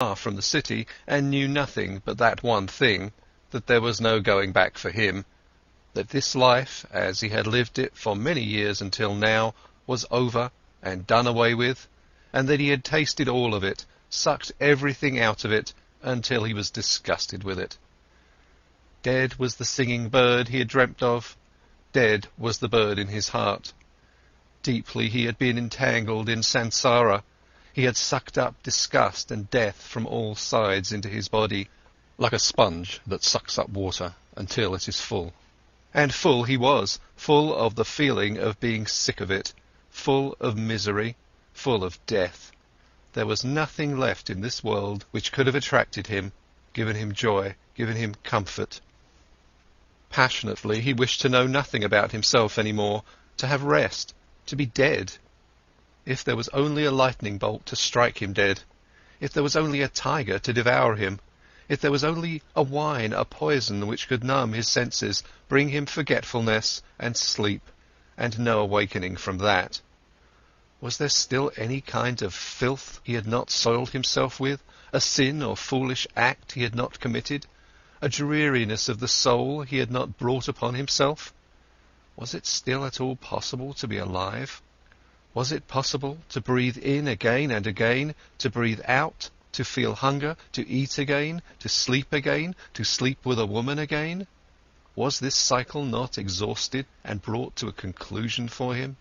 far from the city, and knew nothing but that one thing, that there was no going back for him, that this life, as he had lived it for many years until now, was over and done away with, and that he had tasted all of it, sucked everything out of it, until he was disgusted with it. Dead was the singing bird he had dreamt of. Dead was the bird in his heart. Deeply he had been entangled in samsara. He had sucked up disgust and death from all sides into his body, like a sponge that sucks up water until it is full. And full he was, full of the feeling of being sick of it, full of misery, full of death. There was nothing left in this world which could have attracted him, given him joy, given him comfort. Passionately he wished to know nothing about himself any more, to have rest, to be dead. If there was only a lightning bolt to strike him dead, if there was only a tiger to devour him, if there was only a wine, a poison which could numb his senses, bring him forgetfulness and sleep, and no awakening from that. Was there still any kind of filth he had not soiled himself with, a sin or foolish act he had not committed, a dreariness of the soul he had not brought upon himself? Was it still at all possible to be alive? Was it possible to breathe in again and again, to breathe out, to feel hunger, to eat again, to sleep with a woman again? Was this cycle not exhausted and brought to a conclusion for him?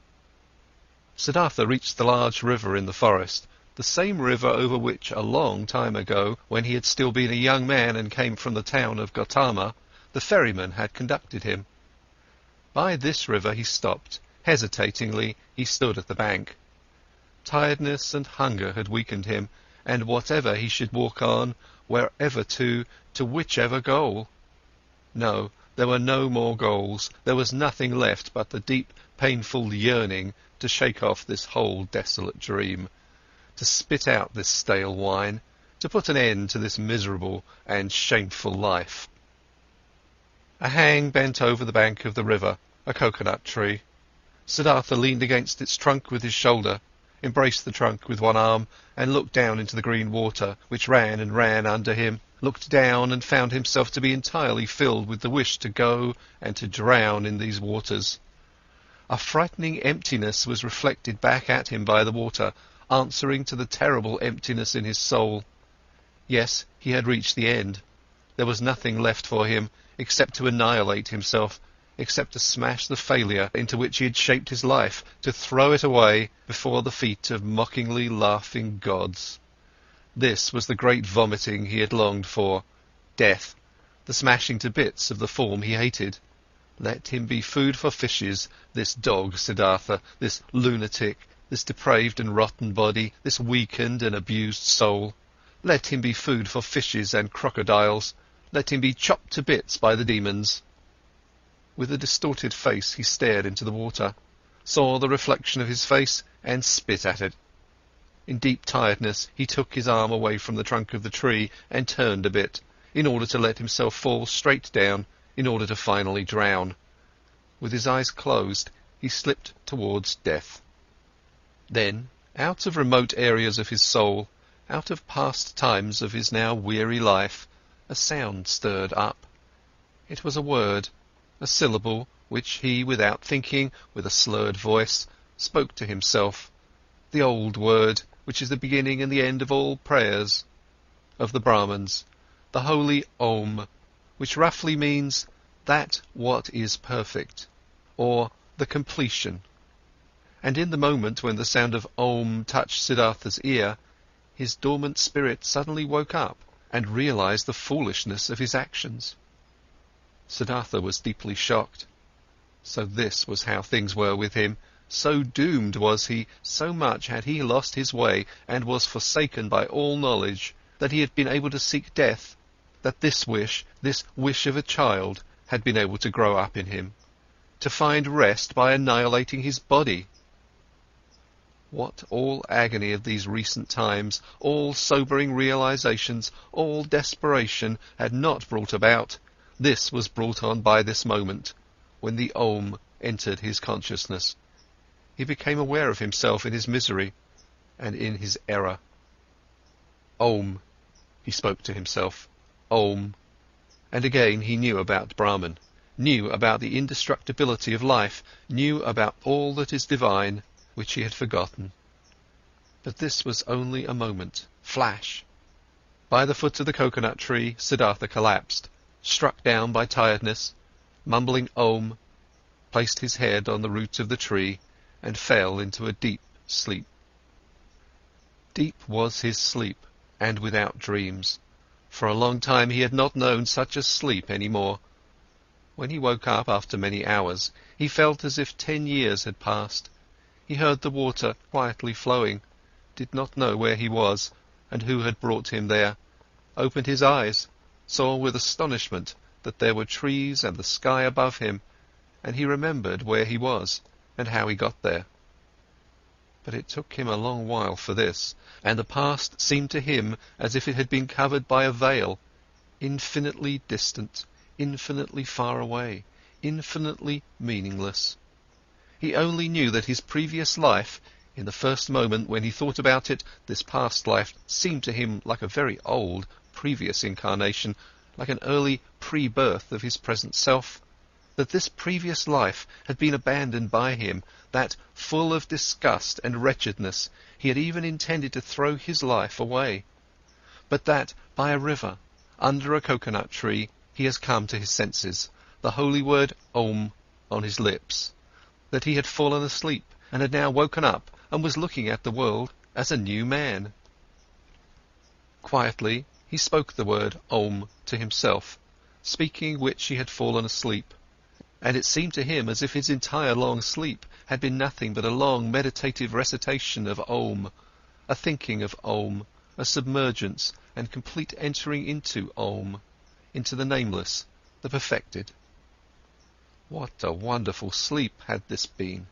Siddhartha reached the large river in the forest, the same river over which a long time ago, when he had still been a young man and came from the town of Gautama, the ferryman had conducted him. By this river he stopped. Hesitatingly he stood at the bank. Tiredness and hunger had weakened him, and whatever he should walk on, wherever to whichever goal. No, there were no more goals, there was nothing left but the deep, painful yearning to shake off this whole desolate dream, to spit out this stale wine, to put an end to this miserable and shameful life. A hang bent over the bank of the river, a coconut tree. Siddhartha leaned against its trunk with his shoulder, embraced the trunk with one arm, and looked down into the green water, which ran and ran under him, looked down and found himself to be entirely filled with the wish to go and to drown in these waters. A frightening emptiness was reflected back at him by the water, answering to the terrible emptiness in his soul. Yes, he had reached the end. There was nothing left for him, except to annihilate himself, except to smash the failure into which he had shaped his life, to throw it away before the feet of mockingly laughing gods. This was the great vomiting he had longed for, death, the smashing to bits of the form he hated. Let him be food for fishes, this dog Siddhartha, this lunatic, this depraved and rotten body, this weakened and abused soul. Let him be food for fishes and crocodiles. Let him be chopped to bits by the demons. With a distorted face he stared into the water, saw the reflection of his face, and spit at it. In deep tiredness he took his arm away from the trunk of the tree and turned a bit, in order to let himself fall straight down, in order to finally drown. With his eyes closed he slipped towards death. Then, out of remote areas of his soul, out of past times of his now weary life, a sound stirred up. It was a word, a syllable, which he, without thinking, with a slurred voice, spoke to himself, the old word, which is the beginning and the end of all prayers of the Brahmins, the holy Om, which roughly means that what is perfect, or the completion. And in the moment when the sound of Om touched Siddhartha's ear, his dormant spirit suddenly woke up and realized the foolishness of his actions. Siddhartha was deeply shocked. So this was how things were with him. So doomed was he, so much had he lost his way, and was forsaken by all knowledge, that he had been able to seek death, that this wish of a child, had been able to grow up in him, to find rest by annihilating his body. What all agony of these recent times, all sobering realizations, all desperation had not brought about, this was brought on by this moment, when the Om entered his consciousness. He became aware of himself in his misery and in his error. Om, he spoke to himself. Om. And again he knew about Brahman, knew about the indestructibility of life, knew about all that is divine, which he had forgotten. But this was only a moment, flash. By the foot of the coconut tree, Siddhartha collapsed, struck down by tiredness, mumbling Om, placed his head on the root of the tree, and fell into a deep sleep. Deep was his sleep, and without dreams. For a long time he had not known such a sleep any more. When he woke up after many hours, he felt as if 10 years had passed. He heard the water quietly flowing, did not know where he was, and who had brought him there, opened his eyes, saw with astonishment that there were trees and the sky above him, and he remembered where he was, and how he got there. But it took him a long while for this, and the past seemed to him as if it had been covered by a veil, infinitely distant, infinitely far away, infinitely meaningless. He only knew that his previous life, in the first moment when he thought about it, this past life seemed to him like a very old, previous incarnation, like an early pre-birth of his present self, that this previous life had been abandoned by him, that, full of disgust and wretchedness, he had even intended to throw his life away, but that, by a river, under a coconut tree, he has come to his senses, the holy word Om on his lips, that he had fallen asleep and had now woken up and was looking at the world as a new man. Quietly he spoke the word Om to himself, speaking which he had fallen asleep, and it seemed to him as if his entire long sleep had been nothing but a long meditative recitation of Om, a thinking of Om, a submergence and complete entering into Om, into the nameless, the perfected. What a wonderful sleep had this been!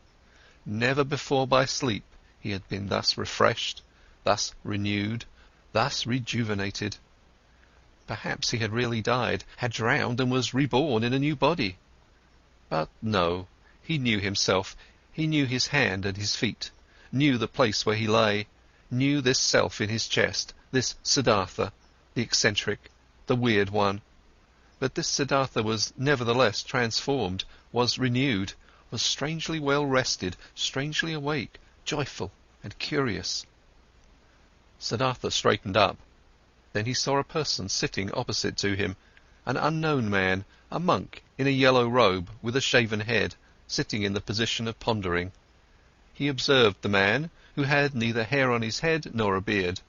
Never before by sleep he had been thus refreshed, thus renewed, thus rejuvenated. Perhaps he had really died, had drowned and was reborn in a new body. But no, he knew himself, he knew his hand and his feet, knew the place where he lay, knew this self in his chest, this Siddhartha, the eccentric, the weird one. But this Siddhartha was nevertheless transformed, was renewed, was strangely well rested, strangely awake, joyful and curious. Siddhartha straightened up. Then he saw a person sitting opposite to him, an unknown man, a monk in a yellow robe with a shaven head, sitting in the position of pondering. He observed the man, who had neither hair on his head nor a beard,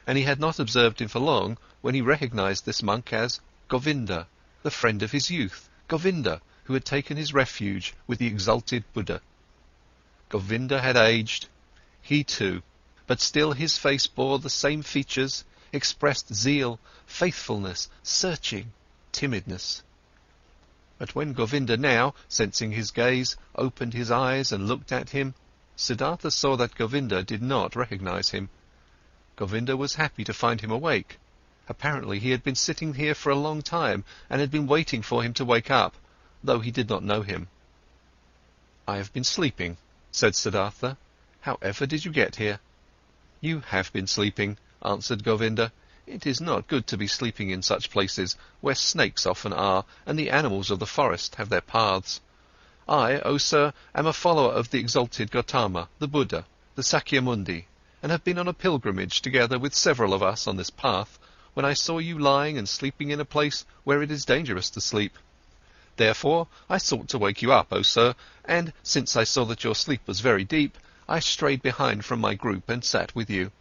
and he had not observed him for long when he recognized this monk as Govinda, the friend of his youth, Govinda, who had taken his refuge with the exalted Buddha. Govinda had aged, he too, but still his face bore the same features, expressed zeal, faithfulness, searching, timidness. But when Govinda now, sensing his gaze, opened his eyes and looked at him, Siddhartha saw that Govinda did not recognize him. Govinda was happy to find him awake. Apparently he had been sitting here for a long time and had been waiting for him to wake up, though he did not know him. "I have been sleeping," said Siddhartha. "How ever did you get here?" "You have been sleeping," answered Govinda. "It is not good to be sleeping in such places, where snakes often are, and the animals of the forest have their paths. I, O sir, am a follower of the exalted Gautama, the Buddha, the Sakyamundi, and have been on a pilgrimage together with several of us on this path, when I saw you lying and sleeping in a place where it is dangerous to sleep. Therefore I sought to wake you up, O sir, and, since I saw that your sleep was very deep, I strayed behind from my group and sat with you.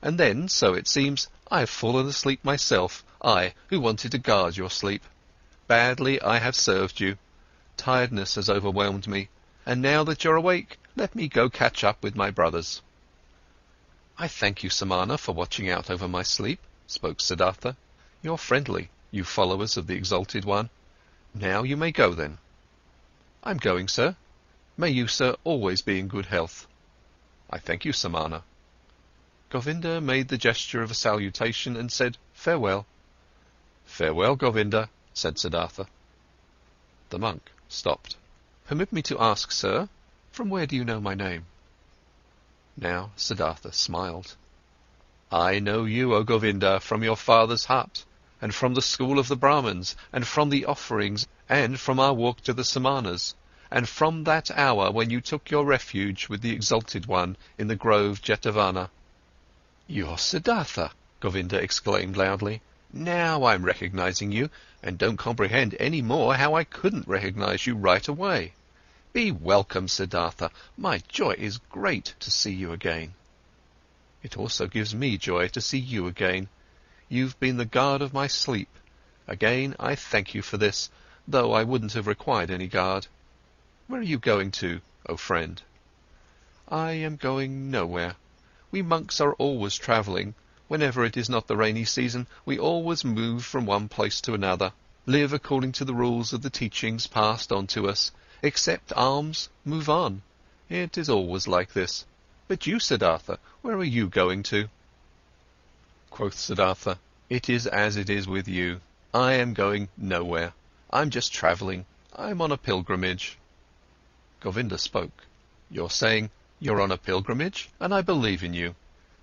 And then, so it seems, I have fallen asleep myself, I, who wanted to guard your sleep. Badly I have served you. Tiredness has overwhelmed me, and now that you're awake, let me go catch up with my brothers." "I thank you, Samana, for watching out over my sleep," spoke Siddhartha. "You're friendly, you followers of the Exalted One. Now you may go, then." "I'm going, sir. May you, sir, always be in good health." "I thank you, Samana." Govinda made the gesture of a salutation and said, "Farewell." "Farewell, Govinda," said Siddhartha. The monk stopped. "Permit me to ask, sir, from where do you know my name?" Now Siddhartha smiled. I know you, O Govinda, from your father's hut, and from the school of the Brahmins, and from the offerings, and from our walk to the Samanas, and from that hour when you took your refuge with the Exalted One in the grove Jetavana." "You're Siddhartha!" Govinda exclaimed loudly. "Now I'm recognizing you, and don't comprehend any more how I couldn't recognize you right away. Be welcome, Siddhartha. My joy is great to see you again." "It also gives me joy to see you again. You've been the guard of my sleep. Again I thank you for this, though I wouldn't have required any guard. Where are you going to, O friend?" "I am going nowhere. We monks are always travelling. Whenever it is not the rainy season, we always move from one place to another, live according to the rules of the teachings passed on to us, accept alms, move on. It is always like this. But you, Siddhartha, where are you going to?" Quoth Siddhartha, "It is as it is with you. I am going nowhere. I'm just travelling. I'm on a pilgrimage." Govinda spoke. "You're saying you're on a pilgrimage, and I believe in you.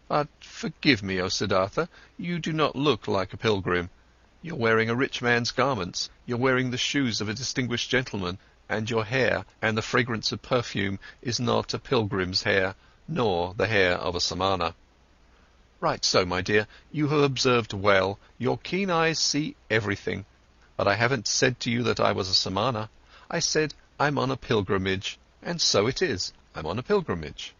But forgive me, O Siddhartha, you do not look like a pilgrim. You're wearing a rich man's garments, you're wearing the shoes of a distinguished gentleman, and your hair and the fragrance of perfume is not a pilgrim's hair, nor the hair of a samana." "Right so, my dear, you have observed well. Your keen eyes see everything. But I haven't said to you that I was a samana. I said I'm on a pilgrimage, and so it is. I'm on a pilgrimage."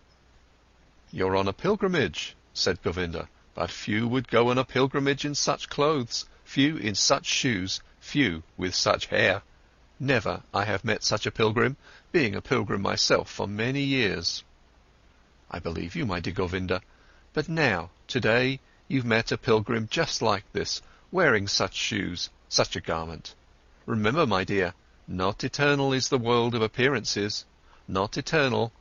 "You're on a pilgrimage," said Govinda, "but few would go on a pilgrimage in such clothes, few in such shoes, few with such hair. Never I have met such a pilgrim, being a pilgrim myself for many years." "I believe you, my dear Govinda. But now, today, you've met a pilgrim just like this, wearing such shoes, such a garment. Remember, my dear, not eternal is the world of appearances, not eternal.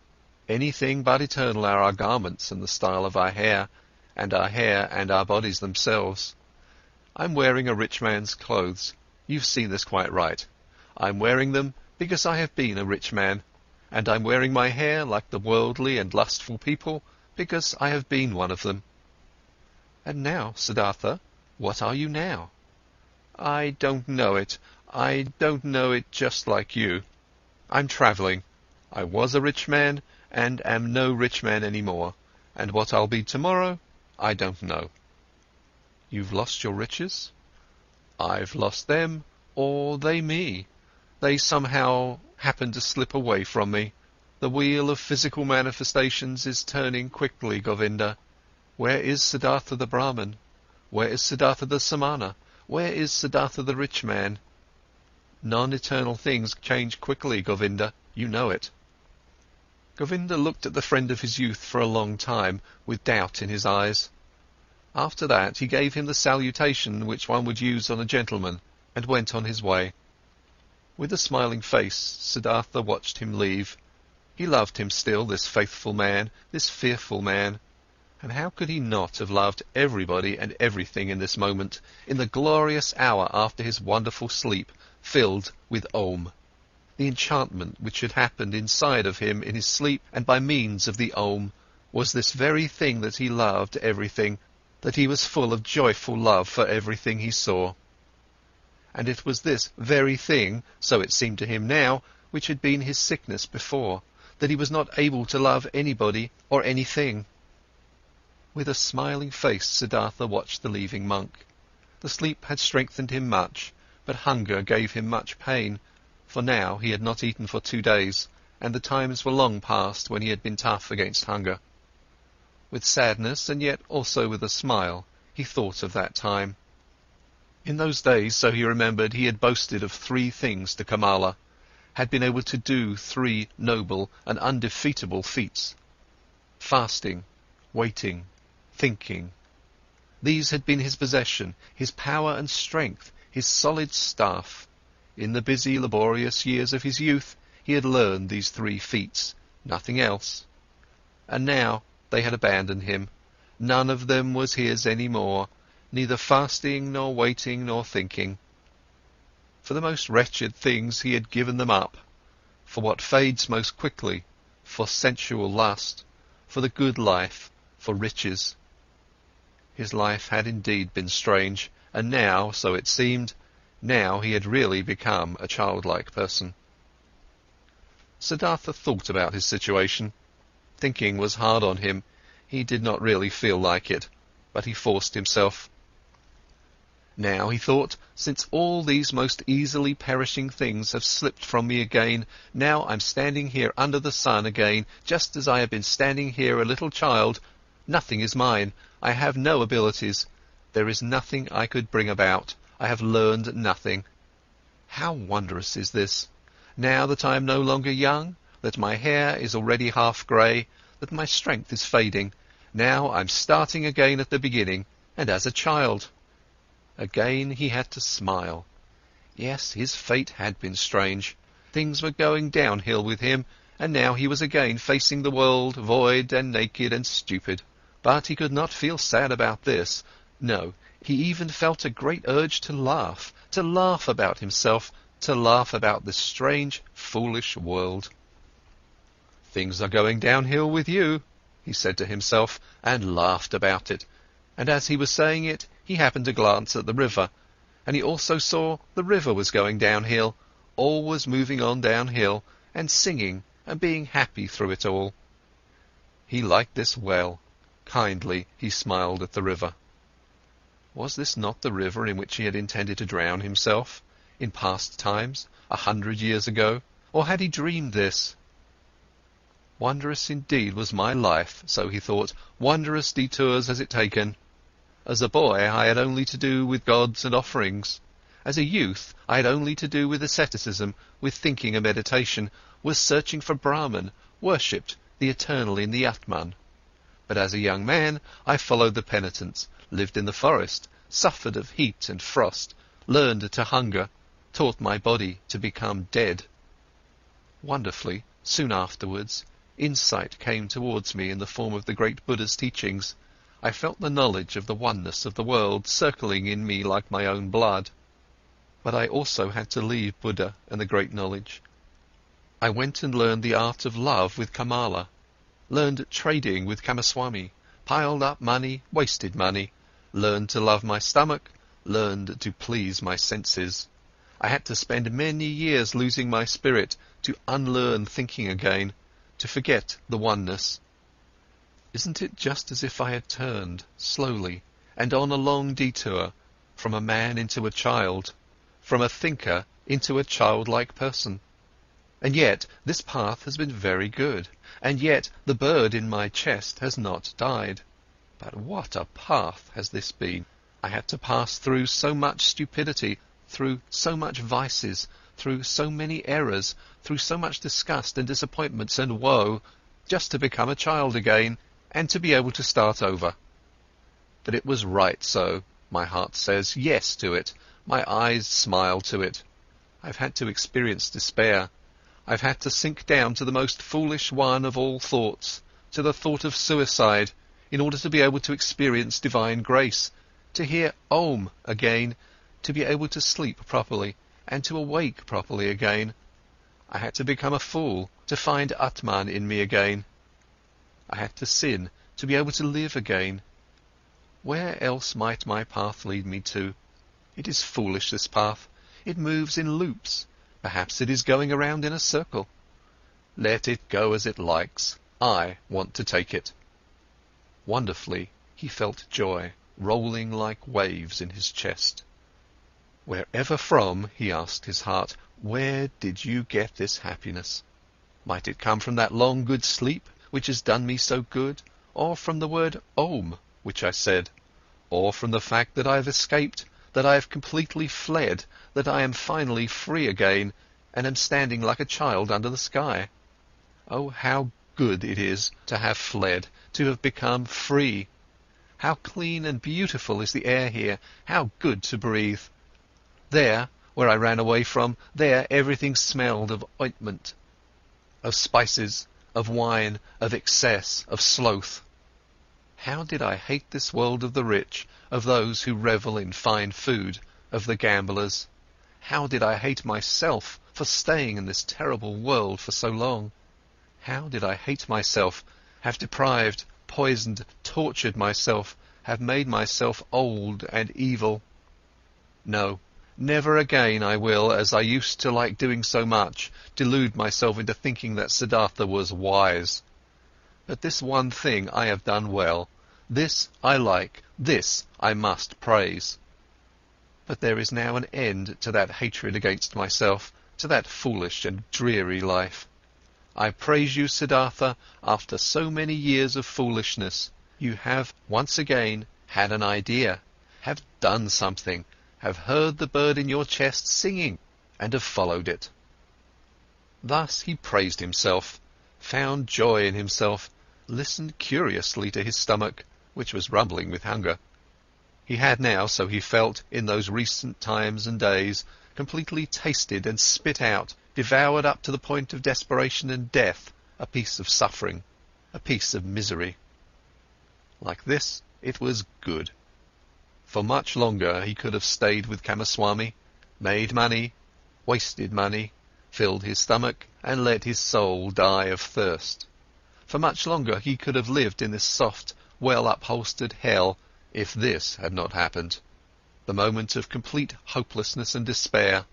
Anything but eternal are our garments and the style of our hair and our bodies themselves. I'm wearing a rich man's clothes. You've seen this quite right. I'm wearing them because I have been a rich man, and I'm wearing my hair like the worldly and lustful people because I have been one of them." "And now, Siddhartha, what are you now?" "I don't know it. I don't know it just like you. I'm travelling. I was a rich man, and am no rich man any more, and what I'll be tomorrow, I don't know." "You've lost your riches?" "I've lost them, or they me. They somehow happened to slip away from me. The wheel of physical manifestations is turning quickly, Govinda. Where is Siddhartha the Brahmin? Where is Siddhartha the Samana? Where is Siddhartha the rich man? Non-eternal things change quickly, Govinda, you know it." Govinda looked at the friend of his youth for a long time, with doubt in his eyes. After that he gave him the salutation which one would use on a gentleman, and went on his way. With a smiling face, Siddhartha watched him leave. He loved him still, this faithful man, this fearful man. And how could he not have loved everybody and everything in this moment, in the glorious hour after his wonderful sleep, filled with Om? The enchantment which had happened inside of him in his sleep and by means of the Om was this very thing, that he loved everything, that he was full of joyful love for everything he saw. And it was this very thing, so it seemed to him now, which had been his sickness before, that he was not able to love anybody or anything. With a smiling face Siddhartha watched the leaving monk. The sleep had strengthened him much, but hunger gave him much pain, for now he had not eaten for 2 days, and the times were long past when he had been tough against hunger. With sadness, and yet also with a smile, he thought of that time. In those days, so he remembered, he had boasted of 3 things to Kamala, had been able to do 3 noble and undefeatable feats. Fasting, waiting, thinking. These had been his possession, his power and strength, his solid staff. In the busy, laborious years of his youth, he had learned these 3 feats, nothing else. And now they had abandoned him. None of them was his any more, neither fasting, nor waiting, nor thinking. For the most wretched things he had given them up, for what fades most quickly, for sensual lust, for the good life, for riches. His life had indeed been strange, and now, so it seemed, now he had really become a childlike person. Siddhartha thought about his situation. Thinking was hard on him. He did not really feel like it, but he forced himself. Now, he thought, since all these most easily perishing things have slipped from me again, now I'm standing here under the sun again, just as I have been standing here a little child. Nothing is mine. I have no abilities. There is nothing I could bring about. I have learned nothing. How wondrous is this! Now that I am no longer young, that my hair is already half grey, that my strength is fading, now I'm starting again at the beginning, and as a child. Again he had to smile. Yes, his fate had been strange. Things were going downhill with him, and now he was again facing the world, void and naked and stupid. But he could not feel sad about this. No, he even felt a great urge to laugh about himself, to laugh about this strange, foolish world. "Things are going downhill with you," he said to himself, and laughed about it. And as he was saying it, he happened to glance at the river, and he also saw the river was going downhill, all was moving on downhill, and singing and being happy through it all. He liked this well. Kindly he smiled at the river. Was this not the river in which he had intended to drown himself, in past times, 100 years ago, or had he dreamed this? Wondrous indeed was my life, so he thought, wondrous detours has it taken. As a boy I had only to do with gods and offerings. As a youth I had only to do with asceticism, with thinking and meditation, was searching for Brahman, worshipped the eternal in the Atman. But as a young man I followed the penitents, lived in the forest, suffered of heat and frost, learned to hunger, taught my body to become dead. Wonderfully, soon afterwards, insight came towards me in the form of the great Buddha's teachings. I felt the knowledge of the oneness of the world circling in me like my own blood. But I also had to leave Buddha and the great knowledge. I went and learned the art of love with Kamala, learned trading with Kamaswami, piled up money, wasted money, learned to love my stomach, learned to please my senses. I had to spend many years losing my spirit, to unlearn thinking again, to forget the oneness. Isn't it just as if I had turned, slowly, and on a long detour, from a man into a child, from a thinker into a childlike person? And yet this path has been very good, and yet the bird in my chest has not died. But what a path has this been! I had to pass through so much stupidity, through so much vices, through so many errors, through so much disgust and disappointments and woe, just to become a child again, and to be able to start over. But it was right so. My heart says yes to it. My eyes smile to it. I've had to experience despair. I've had to sink down to the most foolish one of all thoughts, to the thought of suicide, in order to be able to experience divine grace, to hear Om again, to be able to sleep properly, and to awake properly again. I had to become a fool, to find Atman in me again. I had to sin, to be able to live again. Where else might my path lead me to? It is foolish, this path. It moves in loops. Perhaps it is going around in a circle. Let it go as it likes. I want to take it. Wonderfully, he felt joy, rolling like waves in his chest. Wherever from, he asked his heart, where did you get this happiness? Might it come from that long good sleep, which has done me so good, or from the word Om, which I said, or from the fact that I have escaped, that I have completely fled, that I am finally free again, and am standing like a child under the sky? Oh, how good it is to have fled, to have become free! How clean and beautiful is the air here, how good to breathe! There, where I ran away from, there everything smelled of ointment, of spices, of wine, of excess, of sloth. How did I hate this world of the rich, of those who revel in fine food, of the gamblers? How did I hate myself for staying in this terrible world for so long? How did I hate myself, have deprived, poisoned, tortured myself, have made myself old and evil. No, never again I will, as I used to like doing so much, delude myself into thinking that Siddhartha was wise. But this one thing I have done well. This I like, this I must praise. But there is now an end to that hatred against myself, to that foolish and dreary life. I praise you, Siddhartha, after so many years of foolishness. You have once again had an idea, have done something, have heard the bird in your chest singing, and have followed it. Thus he praised himself, found joy in himself, listened curiously to his stomach, which was rumbling with hunger. He had now, so he felt, in those recent times and days, completely tasted and spit out, devoured up to the point of desperation and death, a piece of suffering, a piece of misery. Like this, it was good. For much longer he could have stayed with Kamaswami, made money, wasted money, filled his stomach, and let his soul die of thirst. For much longer he could have lived in this soft, well-upholstered hell, if this had not happened. The moment of complete hopelessness and despair,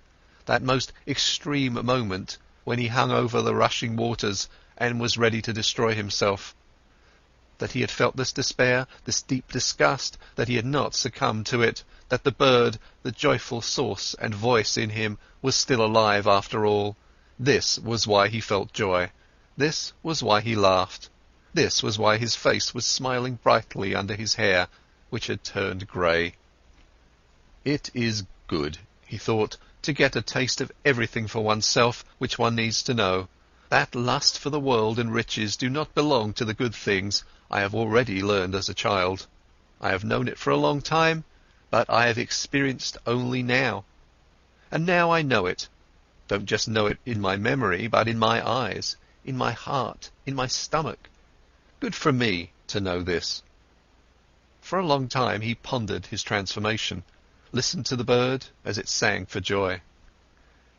that most extreme moment when he hung over the rushing waters and was ready to destroy himself. That he had felt this despair, this deep disgust, that he had not succumbed to it, that the bird, the joyful source and voice in him, was still alive after all. This was why he felt joy. This was why he laughed. This was why his face was smiling brightly under his hair, which had turned grey. It is good, he thought, to get a taste of everything for oneself which one needs to know. That lust for the world and riches do not belong to the good things I have already learned as a child. I have known it for a long time, but I have experienced only now. And now I know it. Don't just know it in my memory, but in my eyes, in my heart, in my stomach. Good for me to know this. For a long time he pondered his transformation, listened to the bird as it sang for joy.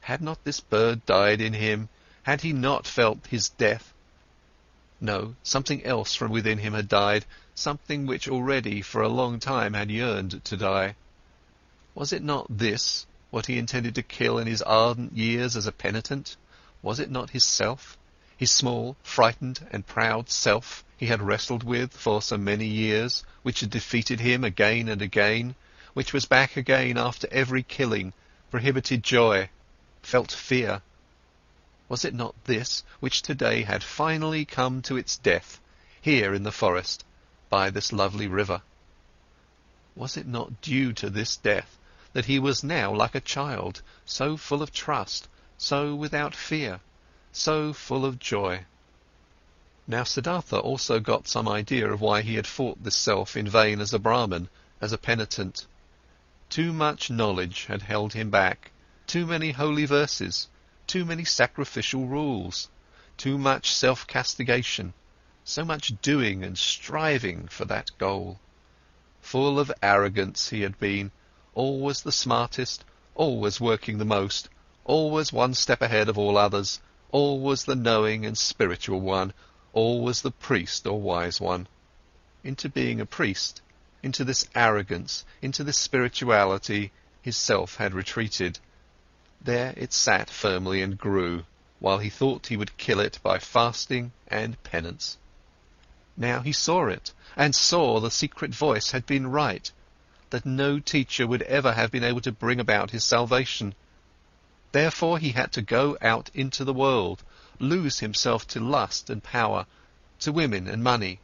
Had not this bird died in him? Had he not felt his death? No, something else from within him had died, something which already for a long time had yearned to die. Was it not this, what he intended to kill in his ardent years as a penitent? Was it not his self, his small, frightened and proud self he had wrestled with for so many years, which had defeated him again and again, which was back again after every killing, prohibited joy, felt fear? Was it not this which today had finally come to its death, here in the forest, by this lovely river? Was it not due to this death that he was now like a child, so full of trust, so without fear, so full of joy? Now Siddhartha also got some idea of why he had fought this self in vain as a Brahmin, as a penitent. Too much knowledge had held him back, too many holy verses, too many sacrificial rules, too much self-castigation, so much doing and striving for that goal. Full of arrogance he had been, always the smartest, always working the most, always one step ahead of all others, always the knowing and spiritual one, always the priest or wise one. Into being a priest, into this arrogance, into this spirituality, his self had retreated. There it sat firmly and grew, while he thought he would kill it by fasting and penance. Now he saw it, and saw the secret voice had been right, that no teacher would ever have been able to bring about his salvation. Therefore he had to go out into the world, lose himself to lust and power, to women and money,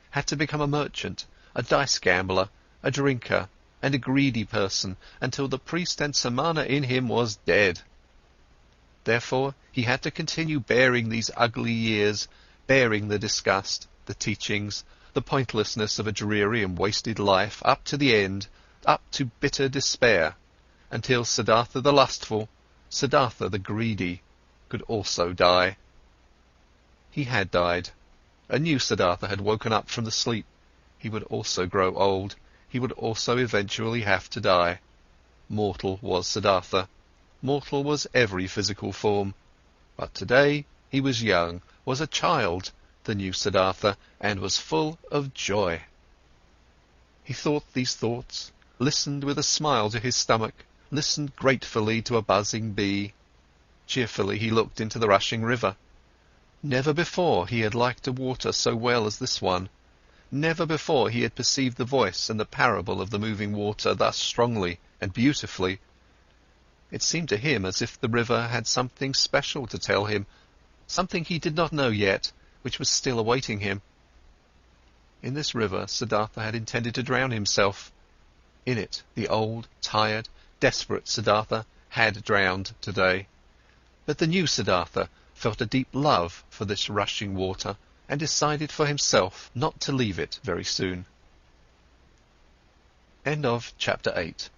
had to become a merchant, a dice gambler, a drinker, and a greedy person, until the priest and samana in him was dead. Therefore he had to continue bearing these ugly years, bearing the disgust, the teachings, the pointlessness of a dreary and wasted life, up to the end, up to bitter despair, until Siddhartha the lustful, Siddhartha the greedy, could also die. He had died. A new Siddhartha had woken up from the sleep. He would also grow old. He would also eventually have to die. Mortal was Siddhartha. Mortal was every physical form. But today he was young, was a child, the new Siddhartha, and was full of joy. He thought these thoughts, listened with a smile to his stomach, listened gratefully to a buzzing bee. Cheerfully he looked into the rushing river. Never before he had liked a water so well as this one. Never before he had perceived the voice and the parable of the moving water thus strongly and beautifully. It seemed to him as if the river had something special to tell him, something he did not know yet, which was still awaiting him. In this river Siddhartha had intended to drown himself. In it the old, tired, desperate Siddhartha had drowned today. But the new Siddhartha felt a deep love for this rushing water and decided for himself not to leave it very soon. End of Chapter 8.